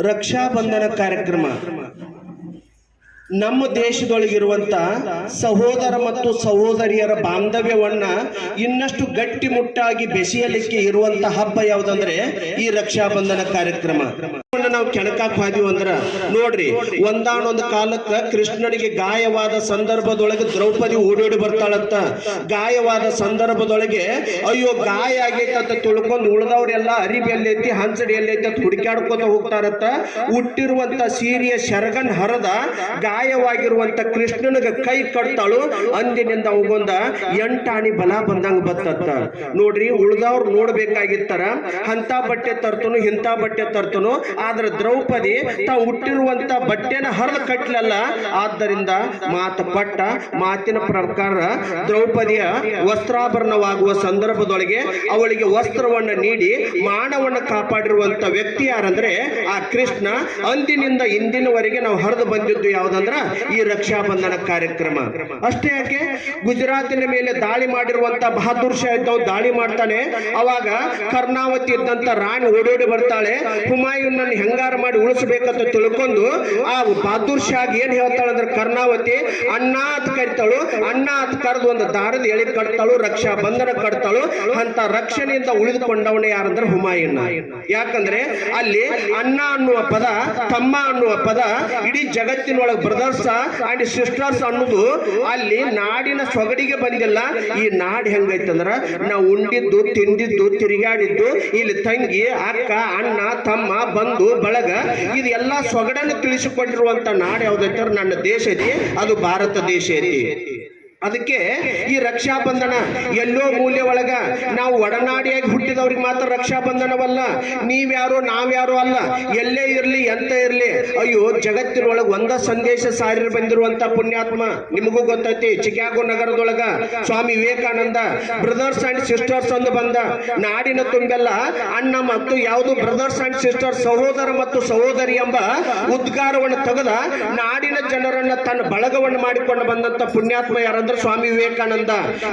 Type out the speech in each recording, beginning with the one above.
ರಕ್ಷಾಬಂಧನ ಕಾರ್ಯಕ್ರಮ ನಮ್ಮ ದೇಶದೊಳಗಿರುವಂತ ಸಹೋದರ ಮತ್ತು ಸಹೋದರಿಯರ ಬಾಂಧವ್ಯವನ್ನ ಇನ್ನಷ್ಟು ಗಟ್ಟಿಮುಟ್ಟಾಗಿ ಬೆಸೆಯಲಿಕ್ಕೆ ಇರುವಂತ ಹಬ್ಬ ಯಾವುದಂದ್ರೆ ಈ ರಕ್ಷಾಬಂಧನ ಕಾರ್ಯಕ್ರಮ. ನಾವು ಕೆಣಕಾಕ್ ಹೋದ್ವಿ ಅಂದ್ರ ನೋಡ್ರಿ, ಒಂದಾನೊಂದು ಕಾಲಕ್ಕ ಕೃಷ್ಣನಿಗೆ ಗಾಯವಾದ ಸಂದರ್ಭದೊಳಗೆ ದ್ರೌಪದಿ ಓಡೋಡಿ ಬರ್ತಾಳಂತ. ಗಾಯವಾದ ಸಂದರ್ಭದೊಳಗೆ ಅಯ್ಯೋ ಗಾಯ ಆಗೈತೆ ಅಂತ ತಿಳ್ಕೊಂಡು ಉಳಿದವ್ರೆಲ್ಲ ಅರಿಬಿ ಎಲ್ಲೈತಿ ಹಂಚಡಿ ಎಲ್ಲೈತಿ ಅಂತ ಹುಡುಕಾಡ್ಕೊತ ಹೋಗ್ತಾರತ್ತ. ಹುಟ್ಟಿರುವಂತ ಸೀರೆಯ ಶರಗನ್ ಹರದ ಗಾಯವಾಗಿರುವಂತ ಕೃಷ್ಣನಿಗೆ ಕೈ ಕಟ್ತಾಳು. ಅಂದಿನಿಂದ ಅವಗೊಂದ 8 ಆಣಿ ಬಲ ಬಂದಂಗ ಬತ್ತತ್ತ. ನೋಡ್ರಿ, ಉಳಿದವ್ರು ನೋಡ್ಬೇಕಾಗಿತ್ತಾರ ಅಂತ ಬಟ್ಟೆ ತರ್ತನು ಇಂಥ ಬಟ್ಟೆ ತರ್ತನು, ಆದ್ರೆ ದ್ರೌಪದಿ ತಾವು ಹುಟ್ಟಿರುವಂತ ಬಟ್ಟೆನ ಹರಿದು ಕಟ್ಲಲ್ಲ. ಆದ್ದರಿಂದ ಮಾತಿನ ಪ್ರಕಾರ ದ್ರೌಪದಿಯ ವಸ್ತ್ರಾಭರಣವಾಗುವ ಸಂದರ್ಭದೊಳಗೆ ಅವಳಿಗೆ ವಸ್ತ್ರವನ್ನ ನೀಡಿ ಮಾನವನ್ನ ಕಾಪಾಡಿರುವಂತ ವ್ಯಕ್ತಿ ಯಾರಂದ್ರೆ ಆ ಕೃಷ್ಣ. ಅಂದಿನಿಂದ ಇಂದಿನವರೆಗೆ ನಾವು ಹರಿದು ಬಂದಿದ್ದು ಯಾವುದಂದ್ರ ಈ ರಕ್ಷಾಬಂಧನ ಕಾರ್ಯಕ್ರಮ. ಅಷ್ಟೇ ಯಾಕೆ, ಗುಜರಾತಿನ ಮೇಲೆ ದಾಳಿ ಮಾಡಿರುವಂತ ಬಹದ್ದೂರ್ ಶಾ ಇದ್ದವ್ ದಾಳಿ ಮಾಡ್ತಾನೆ. ಅವಾಗ ಕರ್ನಾವತಿ ಇದ್ದಂತ ರಾಣಿ ಓಡೋಡಿ ಬರ್ತಾಳೆ. ಹುಮಾಯೂನ್ ಹೆಂಗಾರ ಮಾಡಿ ಉಳಿಸಬೇಕಂತ ತಿಳ್ಕೊಂಡು ಆ ಬಹದ್ದೂರ್ ಶಾಗ್ ಏನ್ ಹೇಳ್ತಾಳಂದ್ರೆ ಕರ್ನಾವತಿ ಅಣ್ಣ ಅಂತ ಕರಿತಾಳು. ಅಣ್ಣ ಅಂತ ಕರೆದು ಒಂದು ದಾರದ ಎಳಿ ಕಟ್ತಾಳು, ರಕ್ಷಾ ಬಂಧನ ಕಟ್ತಾಳು. ಅಂತ ರಕ್ಷಣೆಯಿಂದ ಉಳಿದುಕೊಂಡವನೇ ಯಾರಂದ್ರೆ ಹುಮಾಯೂನ್. ಯಾಕಂದ್ರೆ ಅಲ್ಲಿ ಅಣ್ಣ ಅನ್ನುವ ಪದ, ತಮ್ಮ ಅನ್ನುವ ಪದ ಇಡೀ ಜಗತ್ತಿನೊಳಗೆ ಬ್ರದರ್ಸ್ ಅಂಡ್ ಸಿಸ್ಟರ್ಸ್ ಅನ್ನೋದು ಅಲ್ಲಿ ನಾಡಿನ ಸೊಗಡಿಗೆ ಬಂದಿಲ್ಲ. ಈ ನಾಡು ಹೆಂಗೈತಂದ್ರ ನಾವು ಉಂಡಿದ್ದು ತಿಂದಿದ್ದು ತಿರುಗಾಡಿದ್ದು ಇಲ್ಲಿ ತಂಗಿ ಅಕ್ಕ ಅಣ್ಣ ತಮ್ಮ ಬಂಧು ಬಳಗ ಇದೆಲ್ಲ ಸೊಗಡನ್ನು ತಿಳಿಸಿಕೊಂಡಿರುವಂತ ನಾಡು ಯಾವ್ದೈತೆ ನನ್ನ ದೇಶ ಐತಿ, ಅದು ಭಾರತ ದೇಶ ಐತಿ. ಅದಕ್ಕೆ ಈ ರಕ್ಷಾಬಂಧನ ಎಲ್ಲೋ ಮೂಲೆ ಒಳಗ ನಾವು ಒಡನಾಡಿಯಾಗಿ ಹುಟ್ಟಿದವ್ರಿಗೆ ಮಾತ್ರ ರಕ್ಷಾಬಂಧನವಲ್ಲ. ನೀವ್ಯಾರೋ ನಾವ್ಯಾರೋ ಅಲ್ಲ, ಎಲ್ಲೇ ಇರ್ಲಿ ಎಂತ ಇರ್ಲಿ. ಅಯ್ಯೋ, ಜಗತ್ತಿನೊಳಗೆ ಒಂದ ಸಂದೇಶ ಸಾರಿ ಬಂದಿರುವಂತ ಪುಣ್ಯಾತ್ಮ ನಿಮಗೂ ಗೊತ್ತೈತಿ. ಚಿಕಾಗೋ ನಗರದೊಳಗ Swami Vivekananda brothers and sisters ಅಂದು ಬಂದ. ನಾಡಿನ ತುಂಬೆಲ್ಲ ಅಣ್ಣ ಮತ್ತು ಯಾವುದು ಬ್ರದರ್ಸ್ ಅಂಡ್ ಸಿಸ್ಟರ್ಸ್, ಸಹೋದರ ಮತ್ತು ಸಹೋದರಿ ಎಂಬ ಉದ್ಗಾರವನ್ನು ತೆಗೆದ ನಾಡಿನ ಜನರನ್ನ ತನ್ನ ಬಳಗವನ್ನು ಮಾಡಿಕೊಂಡು ಬಂದಂತ ಪುಣ್ಯಾತ್ಮ ಯಾರಂದ್ರೆ ಸ್ವಾಮಿ ವಿವೇಕಾನಂದ.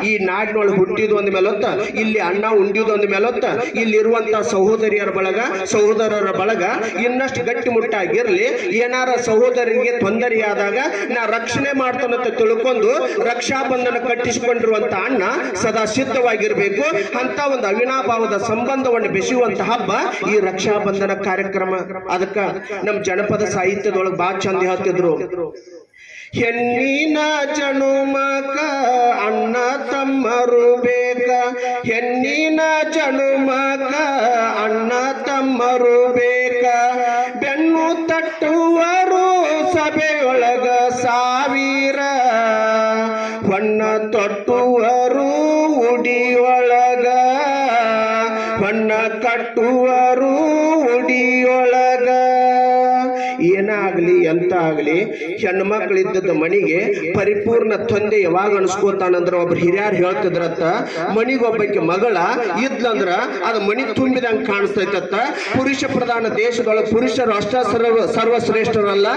ಈ ನಾಡಿನೊಳಗೆ ಹುಟ್ಟಿದು ಅಂದ ಮೇಲೊತ್ತ, ಇಲ್ಲಿ ಅಣ್ಣ ಉಂಡಿದು ಅಂದ ಮೇಲೊತ್ತ, ಇಲ್ಲಿರುವಂತ ಸಹೋದರಿಯರ ಬಳಗ ಸಹೋದರರ ಬಳಗ ಇನ್ನಷ್ಟು ಗಟ್ಟಿಮುಟ್ಟಾಗಿರ್ಲಿ. ಏನಾರ ಸಹೋದರಿಗೆ ತೊಂದರೆಯಾದಾಗ ನಾ ರಕ್ಷಣೆ ಮಾಡ್ತಾನಂತ ತಿಳ್ಕೊಂಡು ರಕ್ಷಾಬಂಧನ ಕಟ್ಟಿಸಿಕೊಂಡಿರುವಂತ ಅಣ್ಣ ಸದಾ ಸಿದ್ಧವಾಗಿರ್ಬೇಕು. ಅಂತ ಒಂದು ಅವಿನಾಭಾವದ ಸಂಬಂಧವನ್ನು ಬೆಸೆಯುವಂತ ಹಬ್ಬ ಈ ರಕ್ಷಾಬಂಧನ ಕಾರ್ಯಕ್ರಮ. ಅದಕ್ಕ ನಮ್ಮ ಜನಪದ ಸಾಹಿತ್ಯದೊಳಗೆ ಬಹಳ ಚಂದ ಹೇಳ್ತಿದ್ರು. ಹೆಣ್ಣಿನ ಜನುಮಕ ಅಣ್ಣ ತಮ್ಮರು ಬೇಕ, ಹೆಣ್ಣಿನ ಜನುಮಕ ಅಣ್ಣ ತಮ್ಮರು ಬೇಕ, ಬೆನ್ನು ತಟ್ಟುವರು ಸಭೆಯೊಳಗ ಸಾವಿರ, ಹೊನ್ನ ತೊಟ್ಟುವರು ಉಡಿಯೊಳಗ, ಹೊನ್ನ ಕಟ್ಟುವರು ಉಡಿಯೊಳಗ. ಏನಾಗ್ಲಿ ಎಂತ ಆಗ್ಲಿ, ಹೆಣ್ಮಕ್ಳಿದ್ದದ ಮಣಿಗೆ ಪರಿಪೂರ್ಣ ತಂದೆ ಯಾವಾಗ ಅನ್ಸ್ಕೋತಾನಂದ್ರ ಒಬ್ರು ಹಿರಿಯರು ಹೇಳ್ತಿದ್ರತ್ತ, ಮಣಿಗೊಬ್ಬಕ್ಕೆ ಮಗಳ ಇದ್ಲಂದ್ರ ಅದು ಮಣಿ ತುಂಬಿದಂಗ ಕಾಣಿಸ್ತೈತತ್ತ. ಪುರುಷ ಪ್ರಧಾನ ದೇಶದೊಳಗೆ ಪುರುಷರು ಅಷ್ಟ ಸರ್ವಶ್ರೇಷ್ಠರಲ್ಲ,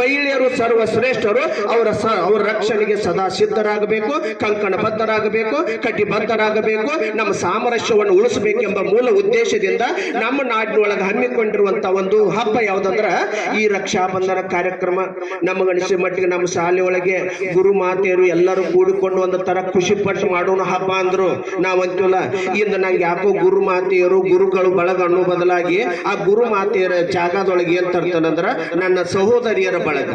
ಮಹಿಳೆಯರು ಸರ್ವಶ್ರೇಷ್ಠರು. ಅವರ ರಕ್ಷಣೆಗೆ ಸದಾ ಸಿದ್ಧರಾಗಬೇಕು, ಕಂಕಣಬದ್ಧರಾಗಬೇಕು, ಕಟಿಬದ್ಧರಾಗಬೇಕು, ನಮ್ಮ ಸಾಮರಸ್ಯವನ್ನು ಉಳಿಸಬೇಕೆಂಬ ಮೂಲ ಉದ್ದೇಶದಿಂದ ನಮ್ಮ ನಾಡಿನೊಳಗೆ ಹಮ್ಮಿಕೊಂಡಿರುವಂತ ಒಂದು ಹಬ್ಬ ಯಾವುದಂದ್ರ ಈ ರಕ್ಷಾಬಂಧನ ಕಾರ್ಯಕ್ರಮ. ನಮಗನಿಸಿದ ಮಟ್ಟಿಗೆ ನಮ್ಮ ಶಾಲೆ ಒಳಗೆ ಗುರು ಮಾತೆಯರು ಎಲ್ಲರೂ ಕೂಡಿಕೊಂಡು ಒಂದು ತರ ಖುಷಿ ಪಟ್ಟು ಮಾಡೋಣ ಹಬ್ಬ ಅಂದ್ರು. ನಾವಂತೀವಲ್ಲ, ಇಂದ ನಂಗೆ ಯಾಕೋ ಗುರು ಮಾತೆಯರು ಗುರುಗಳು ಬಳಗ ಅನ್ನೋ ಬದಲಾಗಿ ಆ ಗುರು ಮಾತೆಯರ ಜಾಗದೊಳಗೆ ಏನ್ ತರ್ತಾನಂದ್ರ ನನ್ನ ಸಹೋದರಿಯರ ಬಳಗ.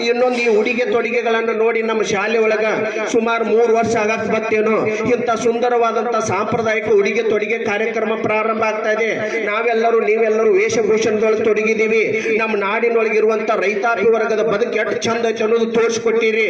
ಇನ್ನೊಂದು ಈ ಉಡುಗೆ ತೊಡುಗೆಗಳನ್ನ ನೋಡಿ ನಮ್ಮ ಶಾಲೆ ಒಳಗ ಸುಮಾರು 3 ವರ್ಷ ಆಗಕ್ ಬತ್ತೇನೋ ಇಂಥ ಸುಂದರವಾದಂತ ಸಾಂಪ್ರದಾಯಿಕ ಉಡುಗೆ ತೊಡುಗೆ ಕಾರ್ಯಕ್ರಮ ಪ್ರಾರಂಭ ಆಗ್ತಾ ಇದೆ. ನೀವೆಲ್ಲರೂ ವೇಷಭೂಷಣದೊಳಗೆ ತೊಡಗಿದೀವಿ. ನಮ್ಮ ನಾಡಿನೊಳಗಿರುವಂತ ರೈತಾಪಿ ವರ್ಗದ ಬದುಕು ಎಷ್ಟು ಚಂದ ಐತೆ ಅನ್ನೋದು ತೋರಿಸ್ಕೊಟ್ಟಿರಿ.